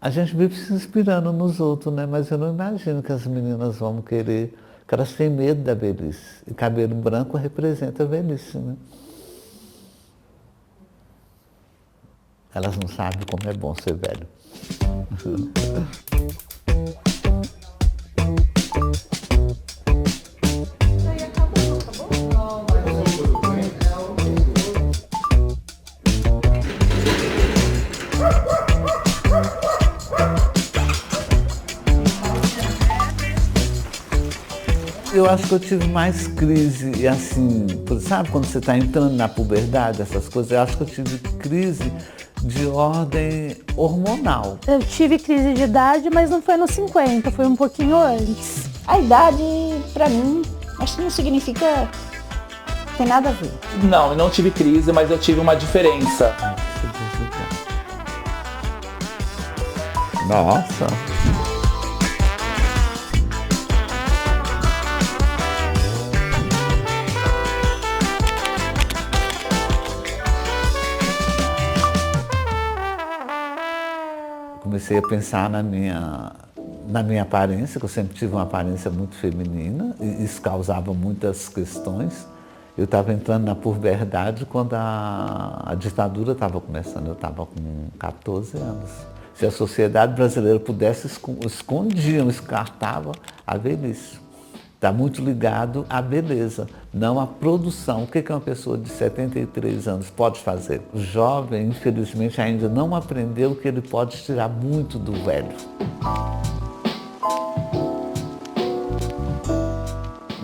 A gente vive se inspirando nos outros, né? Mas eu não imagino que as meninas vão querer, que elas têm medo da velhice. E cabelo branco representa a velhice, né? Elas não sabem como é bom ser velho. Eu acho que eu tive mais crise, assim, sabe quando você está entrando na puberdade, essas coisas? Eu acho que eu tive crise de ordem hormonal. Eu tive crise de idade, mas não foi nos 50, foi um pouquinho antes. A idade, pra mim, acho que não significa, tem nada a ver. Não, eu não tive crise, mas eu tive uma diferença. Nossa! Comecei a pensar na minha aparência, que eu sempre tive uma aparência muito feminina, e isso causava muitas questões. Eu estava entrando na puberdade quando a ditadura estava começando, eu estava com 14 anos. Se a sociedade brasileira pudesse, escondia, descartava a velhice. Está muito ligado à beleza, não à produção. O que uma pessoa de 73 anos pode fazer? O jovem, infelizmente, ainda não aprendeu que ele pode tirar muito do velho.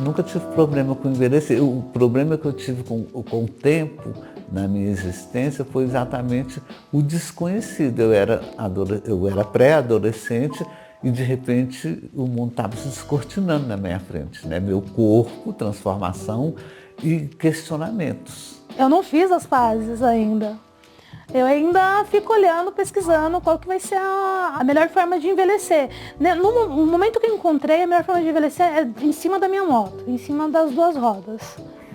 Nunca tive problema com envelhecer. O problema que eu tive com o tempo na minha existência foi exatamente o desconhecido. Eu era pré-adolescente e de repente o mundo estava se descortinando na minha frente, né? Meu corpo, transformação e questionamentos. Eu não fiz as pazes ainda. Eu ainda fico olhando, pesquisando qual que vai ser a melhor forma de envelhecer. No momento que eu encontrei, a melhor forma de envelhecer é em cima da minha moto, em cima das duas rodas.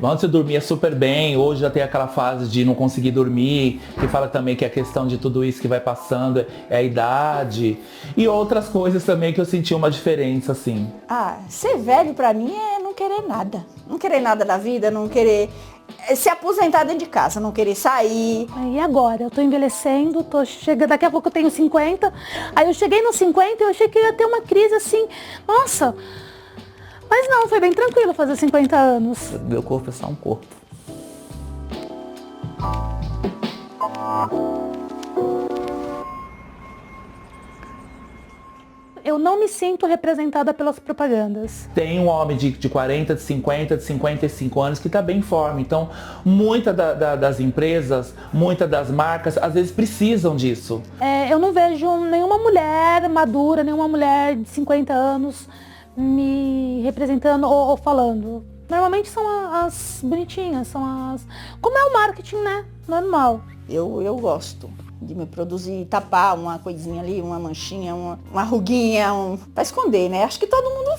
Antes eu dormia super bem, hoje já tem aquela fase de não conseguir dormir, que fala também que a questão de tudo isso que vai passando é a idade. E outras coisas também que eu senti uma diferença, assim. Ser velho pra mim é não querer nada. Não querer nada da vida, não querer se aposentar dentro de casa, não querer sair. E agora? Eu tô envelhecendo, daqui a pouco eu tenho 50. Aí eu cheguei nos 50 e eu achei que eu ia ter uma crise assim, nossa. Mas não, foi bem tranquilo fazer 50 anos. Meu corpo é só um corpo. Eu não me sinto representada pelas propagandas. Tem um homem de 40, de 50, de 55 anos que está bem em forma. Então, muitas das empresas, muitas das marcas, às vezes precisam disso. Eu não vejo nenhuma mulher madura, nenhuma mulher de 50 anos me representando ou falando. Normalmente são as bonitinhas, são as... Como é o marketing, né? Normal. Eu gosto de me produzir, tapar uma coisinha ali, uma manchinha, uma ruguinha, pra esconder, né? Acho que todo mundo,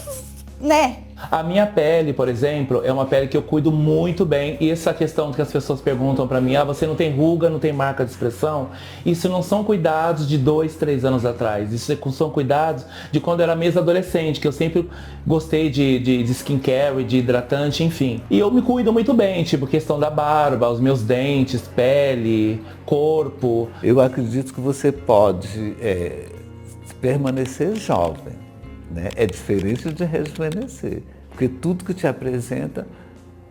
né? A minha pele, por exemplo, é uma pele que eu cuido muito bem. E essa questão que as pessoas perguntam pra mim, você não tem ruga, não tem marca de expressão? Isso não são cuidados de 2, 3 anos atrás. Isso são cuidados de quando eu era mesmo adolescente, que eu sempre gostei de skincare, de hidratante, enfim. E eu me cuido muito bem, tipo questão da barba, os meus dentes, pele, corpo. Eu acredito que você pode permanecer jovem. Né? É diferente de rejuvenescer, porque tudo que te apresenta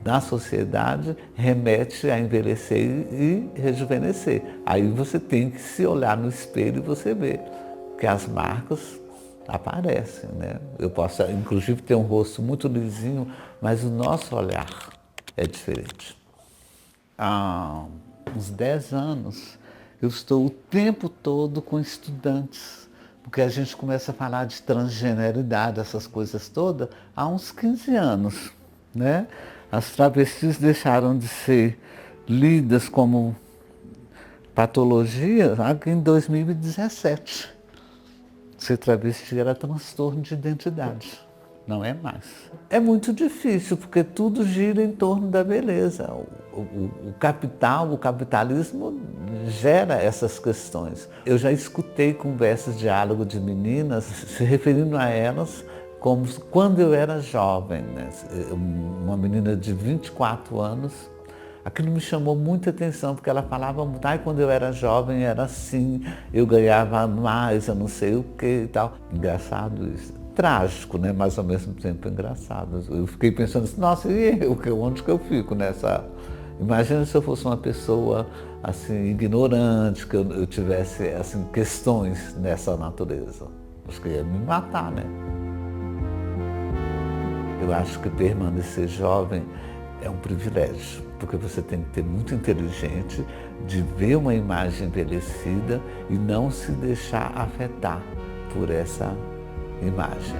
na sociedade remete a envelhecer e rejuvenescer. Aí você tem que se olhar no espelho e você vê que as marcas aparecem. Né? Eu posso, inclusive, ter um rosto muito lisinho, mas o nosso olhar é diferente. Há uns 10 anos, eu estou o tempo todo com estudantes. Porque a gente começa a falar de transgeneridade, essas coisas todas, há uns 15 anos. Né? As travestis deixaram de ser lidas como patologia em 2017. Ser travesti era transtorno de identidade. não é mais. É muito difícil, porque tudo gira em torno da beleza. O capital, o capitalismo gera essas questões. Eu já escutei conversas, diálogo de meninas se referindo a elas como quando eu era jovem, né? Uma menina de 24 anos, aquilo me chamou muita atenção, porque ela falava, quando eu era jovem era assim, eu ganhava mais, eu não sei o que e tal. Engraçado isso. Trágico, né? Mas ao mesmo tempo engraçado. Eu fiquei pensando assim, nossa, e eu? Onde que eu fico nessa... Imagina se eu fosse uma pessoa assim, ignorante, que eu tivesse assim, questões nessa natureza. Acho que ia me matar, né? Eu acho que permanecer jovem é um privilégio, porque você tem que ter muito inteligente de ver uma imagem envelhecida e não se deixar afetar por essa imagem.